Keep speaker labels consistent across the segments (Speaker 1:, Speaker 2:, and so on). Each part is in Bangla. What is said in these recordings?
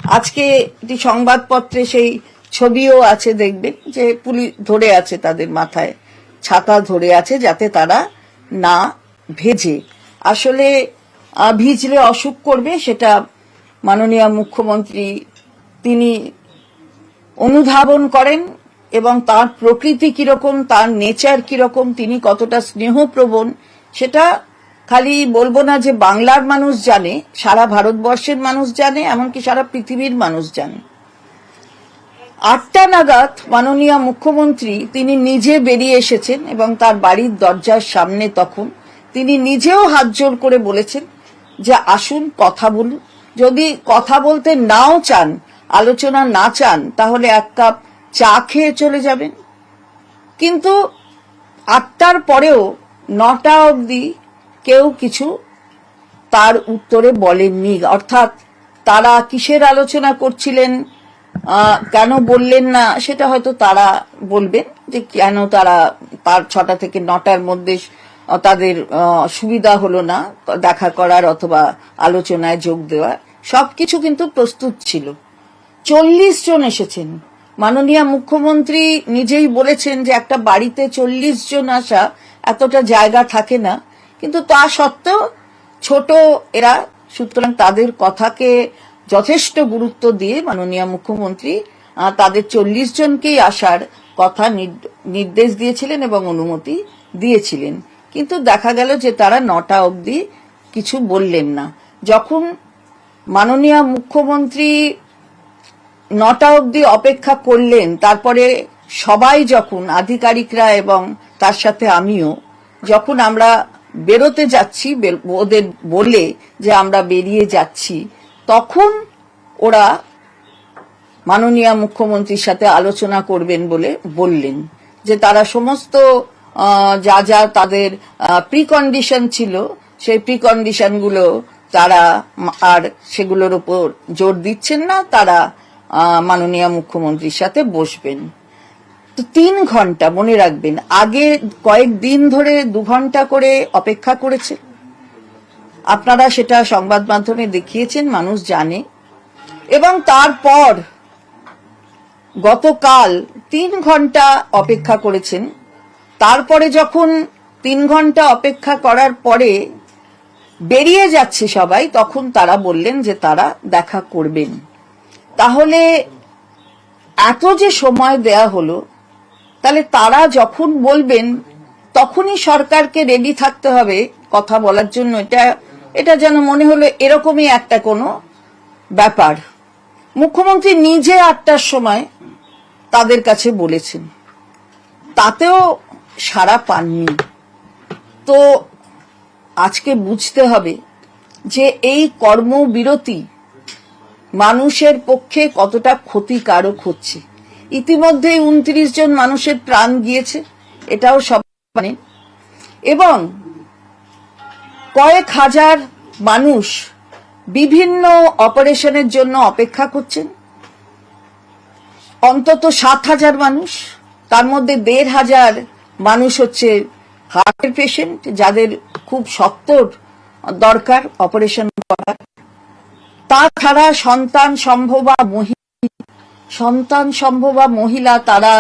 Speaker 1: আজকে একটি সংবাদপত্রে সেই ছবিও আছে, দেখবেন যে পুলিশ ধরে আছে, তাদের মাথায় ছাতা ধরে আছে যাতে তারা না ভেজে। আসলে ভিজলে অসুখ করবে সেটা মাননীয় মুখ্যমন্ত্রী তিনি অনুধাবন করেন, এবং তার প্রকৃতি কিরকম, তার নেচার কিরকম, তিনি কতটা স্নেহপ্রবণ সেটা খালি বলবো না যে বাংলার মানুষ জানে, সারা ভারতবর্ষের মানুষ জানে, এমনকি সারা পৃথিবীর মানুষ জানে। 8টা নাগাদ মাননীয় মুখ্যমন্ত্রী তিনি নিজে বেরিয়ে এসেছেন এবং তার বাড়ির দরজার সামনে তখন তিনি নিজেও হাত জোর করে বলেছেন যে আসুন কথা বলুন, যদি কথা বলতে নাও চান, আলোচনা না চান, তাহলে এক কাপ চা খেয়ে চলে যাবেন। কিন্তু 8টার পরেও 9টা অবধি কেউ কিছু তার উত্তরে বলেননি। অর্থাৎ তারা কিসের আলোচনা করছিলেন, কেন বললেন না, সেটা হয়তো তারা বলবেন যে কেন তারা 6টা থেকে 9টার মধ্যে তাদের সুবিধা হলো না দেখা করার অথবা আলোচনায় যোগ দেওয়ার। সবকিছু কিন্তু প্রস্তুত ছিল। 40 জন এসেছেন। মাননীয় মুখ্যমন্ত্রী নিজেই বলেছেন যে একটা বাড়িতে 40 জন আসা এতটা জায়গা থাকে না, কিন্তু তা সত্ত্বেও ছোট এরা, সুতরাং তাদের কথাকে যথেষ্ট গুরুত্ব দিয়ে মাননীয় মুখ্যমন্ত্রী তাদের 40 জনকেই আসার কথা নির্দেশ দিয়েছিলেন এবং অনুমতি দিয়েছিলেন। কিন্তু দেখা গেল যে তারা 9টা অবধি কিছু বললেন না। যখন মাননীয় মুখ্যমন্ত্রী 9টা অবধি অপেক্ষা করলেন, তারপরে সবাই যখন আধিকারিকরা এবং তার সাথে আমিও যখন আমরা বেরোতে যাচ্ছি, ওদের বলে যে আমরা বেরিয়ে যাচ্ছি, তখন ওরা মাননীয় মুখ্যমন্ত্রীর সাথে আলোচনা করবেন বলে বললেন যে তারা সমস্ত যা যা তাদের প্রিকন্ডিশন ছিল সেই প্রিকন্ডিশনগুলো তারা আর সেগুলোর উপর জোর দিচ্ছেন না, তারা মাননীয় মুখ্যমন্ত্রীর সাথে বসবেন। তো 3 ঘন্টা, মনে রাখবেন, আগে কয়েকদিন ধরে 2 ঘন্টা করে অপেক্ষা করেছে, আপনারা সেটা সংবাদ মাধ্যমে দেখিয়েছেন, মানুষ জানে। এবং তারপর গতকাল 3 ঘন্টা অপেক্ষা করেছেন। তারপরে যখন 3 ঘন্টা অপেক্ষা করার পরে বেরিয়ে যাচ্ছে সবাই, তখন তারা বললেন যে তারা দেখা করবেন। তাহলে এত যে সময় দেয়া হলো, তাহলে তারা যখন বলবেন তখনই সরকারকে রেডি থাকতে হবে কথা বলার জন্য। এটা যেন মনে হলো এরকমই একটা কোনো ব্যাপার। মুখ্যমন্ত্রী নিজে 8টার সময় তাদের কাছে বলেছেন, তাতেও সাড়া পাননি। তো আজকে বুঝতে হবে যে এই কর্মবিরতি মানুষের পক্ষে কতটা ক্ষতিকারক হচ্ছে। ইতিমধ্যে 29 জন মানুষের প্রাণ গিয়েছে, এটাও সব জানেন, এবং কয়েক হাজার মানুষ বিভিন্ন অপারেশনের জন্য অপেক্ষা করছেন। অন্তত 7,000 মানুষ, তার মধ্যে 1,500 মানুষ হচ্ছে হার্টের পেশেন্ট, যাদের খুব সত্বর দরকার অপারেশন করার। তাছাড়া সন্তান সম্ভবা মহিলা তারা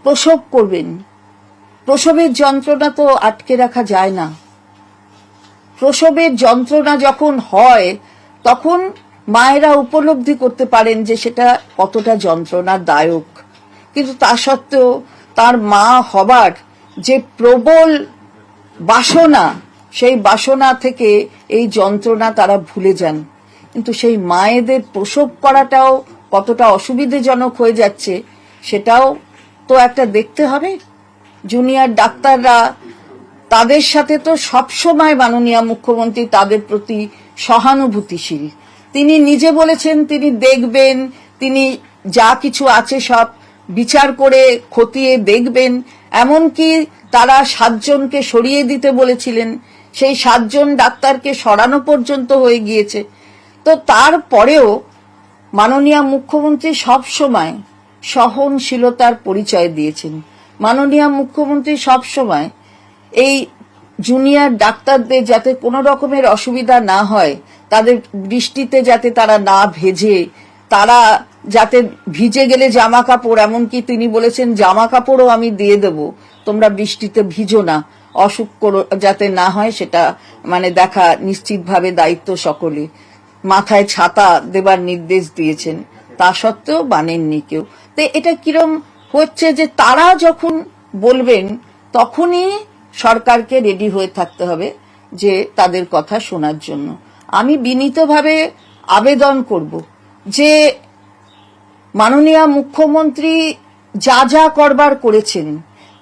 Speaker 1: প্রসব করবেন। প্রসবের যন্ত্রণা তো আটকে রাখা যায় না। প্রসবের যন্ত্রণা যখন হয় তখন মায়েরা উপলব্ধি করতে পারেন যে সেটা কতটা যন্ত্রণাদায়ক। কিন্তু তা সত্ত্বেও তার মা হবার যে প্রবল বাসনা, সেই বাসনা থেকে এই যন্ত্রণা তারা ভুলে যান। কিন্তু সেই মায়েদের প্রসব করাটাও কতটা অসুবিধাজনক হয়ে যাচ্ছে সেটাও তো একটা দেখতে হবে। জুনিয়র ডাক্তাররা, তাদের সাথে তো সবসময় মাননীয় মুখ্যমন্ত্রী তাদের প্রতি সহানুভূতিশীল। তিনি নিজে বলেছেন তিনি দেখবেন, তিনি যা কিছু আছে সব বিচার করে খতিয়ে দেখবেন। এমনকি তারা 7 জনকে সরিয়ে দিতে বলেছিলেন, সেই 7 জন ডাক্তারকে সরানো পর্যন্ত হয়ে গিয়েছে। তো তারপরেও মাননীয় মুখ্যমন্ত্রী সবসময় সহনশীলতার পরিচয় দিয়েছেন। মাননীয় মুখ্যমন্ত্রী সবসময় এই জুনিয়র ডাক্তারদের যাতে কোনো রকমের অসুবিধা না হয়, তাদের বৃষ্টিতে যাতে তারা না ভেজে তারা যাতে ভিজে গেলে জামা কাপড়, এমনকি তিনি বলেছেন জামা কাপড়ও আমি দিয়ে দেব, তোমরা বৃষ্টিতে ভিজো না, অসুখ যাতে না হয় সেটা মানে দেখা নিশ্চিতভাবে দায়িত্ব সকলে। মাথায় ছাতা দেবার নির্দেশ দিয়েছেন, তা সত্ত্বেও মানেননি কেউ। তো এটা কিরম হচ্ছে যে তারা যখন বলবেন তখনই সরকারকে রেডি হয়ে থাকতে হবে যে তাদের কথা শোনার জন্য। আমি বিনীতভাবে আবেদন করব যে মাননীয় মুখ্যমন্ত্রী যা যা করবার করেছেন,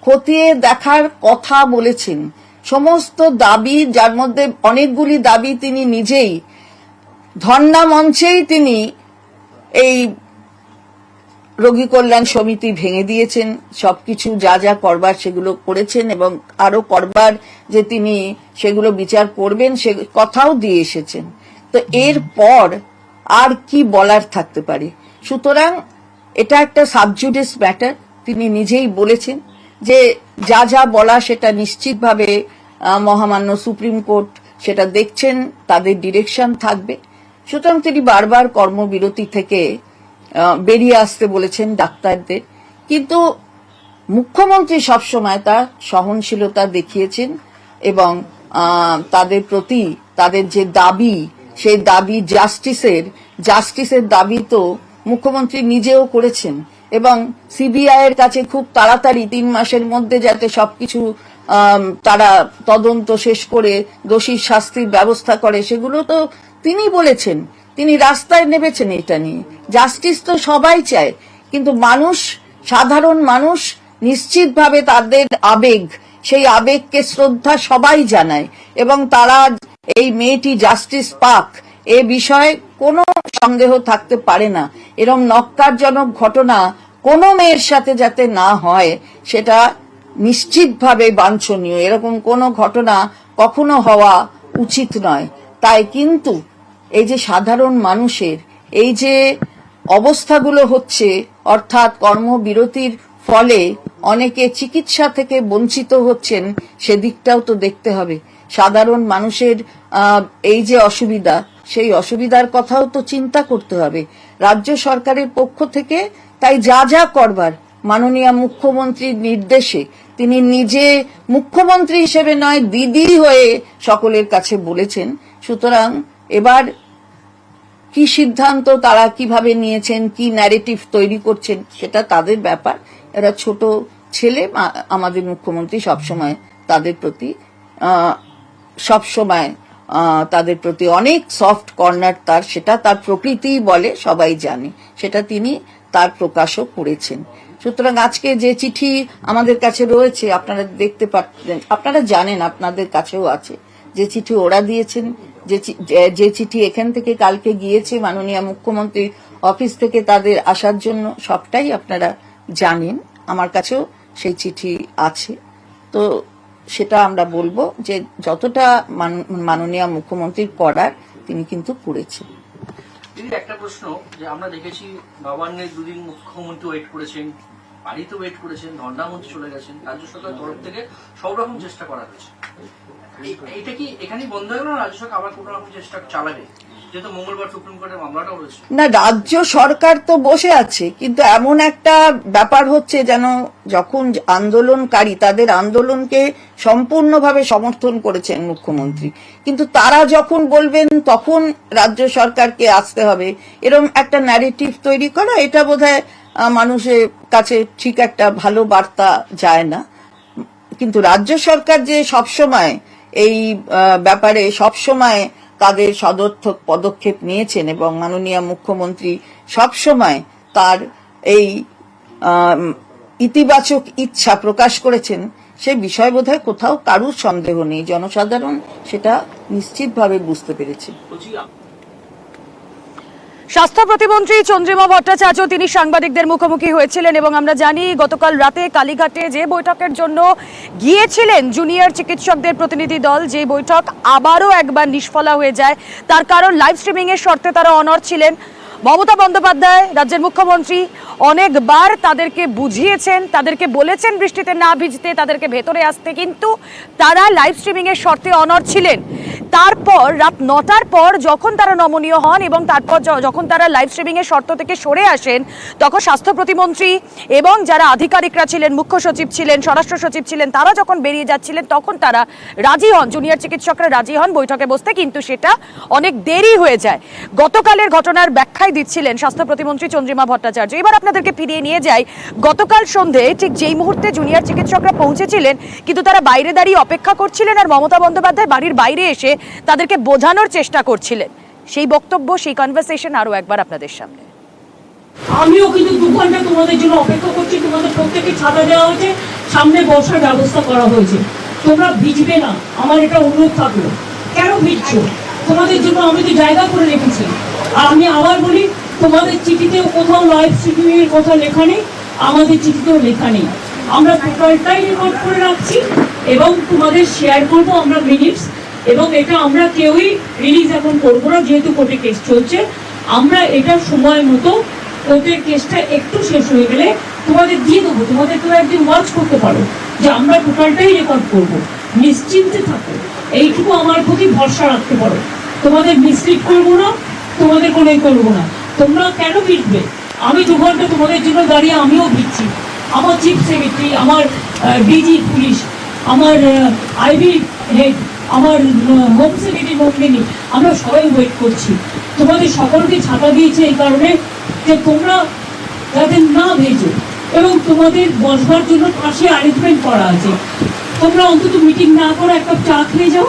Speaker 1: খতিয়ে দেখার কথা বলেছেন, সমস্ত দাবি, যার মধ্যে অনেকগুলি দাবি তিনি নিজেই ধর্ণা মঞ্চেই তিনি এই রোগী কল্যাণ সমিতি ভেঙে দিয়েছেন, সবকিছু যা যা করবার সেগুলো করেছেন এবং আরো করবার যে তিনি সেগুলো বিচার করবেন সে কথাও দিয়ে এসেছেন। তো এর পর আর কি বলার থাকতে পারে? সুতরাং এটা একটা সাবজুডিস ম্যাটার, তিনি নিজেই বলেছেন যে যা যা বলা সেটা নিশ্চিতভাবে মহামান্য সুপ্রিম কোর্ট সেটা দেখছেন, তাদের ডিরেকশন থাকবে। সুতরাং তিনি বারবার কর্মবিরতি থেকে বেরিয়ে আসতে বলেছেন ডাক্তারদের, কিন্তু মুখ্যমন্ত্রী সবসময় তার সহনশীলতা দেখিয়েছেন এবং তাদের প্রতি তাদের যে দাবি, সেই দাবি জাস্টিসের দাবি তো মুখ্যমন্ত্রী নিজেও করেছেন এবং সিবিআই এর কাছে খুব তাড়াতাড়ি 3 মাসের মধ্যে যাতে সবকিছু তারা তদন্ত শেষ করে দোষীর শাস্তির ব্যবস্থা করে সেগুলো তো তিনি বলেছেন, তিনি রাস্তায় নেমেছেন এটা নিয়ে। জাস্টিস তো সবাই চায়, কিন্তু মানুষ, সাধারণ মানুষ নিশ্চিতভাবে তাদের আবেগ, সেই আবেগকে শ্রদ্ধা সবাই জানায় এবং তারা এই মেয়েটি জাস্টিস পাক এ বিষয়ে কোনো সন্দেহ থাকতে পারে না। এরকম নক্কারজনক ঘটনা কোনো মেয়ের সাথে যাতে না হয় সেটা নিশ্চিতভাবে বাঞ্ছনীয়, এরকম কোনো ঘটনা কখনো হওয়া উচিত নয়। তাই কিন্তু এই যে সাধারণ মানুষের এই যে অবস্থাগুলো হচ্ছে, অর্থাৎ কর্মবিরতির ফলে অনেকে চিকিৎসা থেকে বঞ্চিত হচ্ছেন, সেদিকটাও তো দেখতে হবে। সাধারণ মানুষের এই যে অসুবিধা, সেই অসুবিধার কথাও তো চিন্তা করতে হবে রাজ্য সরকারের পক্ষ থেকে। তাই যা যা করবার মাননীয় মুখ্যমন্ত্রীর নির্দেশে তিনি নিজে মুখ্যমন্ত্রী হিসেবে নয়, দিদি হয়ে সকলের কাছে বলেছেন। সুতরাং এবার কি সিদ্ধান্ত তারা কিভাবে নিয়েছেন, কি ন্যারেটিভ তৈরি করছেন সেটা তাদের ব্যাপার। এরা ছোট ছেলে, আমাদের মুখ্যমন্ত্রী সবসময় তাদের প্রতি অনেক সফট কর্নার তার, সেটা তার প্রকৃতি বলে, সবাই জানে, সেটা তিনি তার প্রকাশও করেছেন। সুতরাং আজকে যে চিঠি আমাদের কাছে রয়েছে আপনারা দেখতে পাচ্ছেন, আপনারা জানেন, আপনাদের কাছেও আছে, যে চিঠি ওরা দিয়েছেন, যে চিঠি এখান থেকে কালকে গিয়েছে মাননীয় মুখ্যমন্ত্রীর অফিস থেকে তাদের আসার জন্য, সবটাই আপনারা জানেন। আমার কাছেও সেই চিঠি আছে। তো সেটা আমরা বলবো যে যতটা মাননীয় মুখ্যমন্ত্রীর করার তিনি কিন্তু করেছেন।
Speaker 2: একটা প্রশ্ন, যে আমরা দেখেছি নবান্নের 2 দিন মুখ্যমন্ত্রী ওয়েট করেছেন, বাড়িতে ওয়েট করেছেন, ধর্ণা মঞ্চে চলে গেছেন, রাজ্য সরকারের তরফ থেকে সব রকম চেষ্টা করা হয়েছে। এটা কি এখানেই বন্ধ হয়ে গেল না? রাজ্য সরকার আবার কোন রকম চেষ্টা চালাবে? যেহেতু মঙ্গলবার সুপ্রিম কোর্টের মামলাটাও রয়েছে।
Speaker 1: না, রাজ্য সরকার তো বসে আছে, কিন্তু এমন একটা ব্যাপার হচ্ছে যেন যখন আন্দোলনকারী তাদের আন্দোলনকে সম্পূর্ণভাবে সমর্থন করেছেন মুখ্যমন্ত্রী, কিন্তু তারা যখন বলবেন তখন রাজ্য সরকারকে আসতে হবে, এরকম একটা ন্যারেটিভ তৈরি করা, এটা বোধহয় মানুষের কাছে ঠিক একটা ভালো বার্তা যায় না। কিন্তু রাজ্য সরকার যে সবসময় এই ব্যাপারে সবসময় তাদের সদর্থক পদক্ষেপ নিয়েছেন এবং মাননীয় মুখ্যমন্ত্রী সবসময় তার এই ইতিবাচক ইচ্ছা প্রকাশ করেছেন, সে বিষয় বোধহয় কোথাও কারুর সন্দেহ নেই, জনসাধারণ সেটা নিশ্চিতভাবে বুঝতে পেরেছে।
Speaker 3: স্বাস্থ্য প্রতিমন্ত্রী চন্দ্রিমা ভট্টাচার্য তিনি সাংবাদিকদের মুখোমুখি হয়েছিলেন এবং আমরা জানি গতকাল রাতে কালীঘাটে যে বৈঠকের জন্য গিয়েছিলেন জুনিয়র চিকিৎসকদের প্রতিনিধি দল, যে বৈঠক আবারও একবার নিষ্ফলা হয়ে যায়। তার কারণ লাইভ স্ট্রিমিং এর শর্তে তারা অনড় ছিলেন। মমতা বন্দ্যোপাধ্যায় রাজ্যের মুখ্যমন্ত্রী অনেকবার তাদেরকে বুঝিয়েছেন, তাদেরকে বলেছেন বৃষ্টিতে না ভিজতে, তাদেরকে ভেতরে আসতে, কিন্তু তারা লাইভ স্ট্রিমিং এর শর্তে অনড় ছিলেন। তারপর রাত 9টার পর যখন তারা নমনীয় হন এবং তারপর যখন তারা লাইভ স্ট্রিমিং এর শর্ত থেকে সরে আসেন, তখন স্বাস্থ্য প্রতিমন্ত্রী এবং যারা আধিকারিকরা ছিলেন, মুখ্য সচিব ছিলেন, স্বরাষ্ট্র সচিব ছিলেন, তারা যখন বেরিয়ে যাচ্ছিলেন তখন তারা রাজি হন, জুনিয়র চিকিৎসকরা রাজি হন বৈঠকে বসতে, কিন্তু সেটা অনেক দেরি হয়ে যায়। গতকালের ঘটনার ব্যাখ্যায় দিচ্ছিলেন স্বাস্থ্য প্রতিমন্ত্রী চন্দ্রিমা ভট্টাচার্য। এবার আপনাদেরকে ফিরিয়ে নিয়ে যাই গতকাল সন্ধে ঠিক যেই মুহূর্তে জুনিয়র চিকিৎসকরা পৌঁছেছিলেন, কিন্তু তারা বাইরে দাঁড়িয়ে অপেক্ষা করছিলেন আর মমতা বন্দ্যোপাধ্যায় বাড়ির বাইরে এসে তাদেরকে বোঝানোর চেষ্টা করছিলেন। সেই বক্তব্য, সেই কনভারসেশন আরো একবার আপনাদের সামনে।
Speaker 4: আমিও কিন্তু 2 ঘন্টা তোমাদের জন্য অপেক্ষা করছি। তোমাদের প্রত্যেকে ছাতা দেওয়া হয়েছে, সামনে বসার ব্যবস্থা করা হয়েছে। তোমরা ভিজবে না, আমার এটা অনুরোধ থাকলো। কেন ভিজছো? তোমাদের জন্য আমি তো জায়গা করে রেখেছি। আর আমি আবার বলি, তোমাদের চিঠিতেও কোথাও লাইভ স্ট্রিমিং এর কথা লেখা নেই, আমাদের চিঠিতেও লেখা নেই। আমরা টোটালটাই রেকর্ড করে রাখছি এবং তোমাদের শেয়ার করবো আমরা মিনিটস। এবং এটা আমরা কেউই রিলিজ এখন করবো না, যেহেতু কোর্টে কেস চলছে। আমরা এটা সময় মতো কোর্টের কেসটা একটু শেষ হয়ে গেলে তোমাদের দিয়ে দেবো। তোমাদের তোমরা একদিন ওয়াচ করতে পারো যে আমরা টোটালটাই রেকর্ড করবো। নিশ্চিন্তে থাকো, এইটুকু আমার প্রতি ভরসা রাখতে পারো। তোমাদের মিসলিড করবো না, তোমাদের কোনোই করবো না। তোমরা কেন ভিড়বে? আমি 2 ঘন্টা তোমাদের জন্য দাঁড়িয়ে আমিও ভিড়ছি। আমার চিফ সেক্রেটারি, আমার ডিজি পুলিশ, আমার আইবি হেড, আমার হোম সেক্রেটারি নন্দিনী, আমরা সবাই ওয়েট করছি। তোমাদের সকলকে ছাতা দিয়েছে এই কারণে যে তোমরা যাতে না ভেজো, এবং তোমাদের বসবার জন্য পাশে অ্যারেঞ্জমেন্ট করা আছে। তোমরা অন্তত মিটিং না করে একটা চা খেয়ে যাও।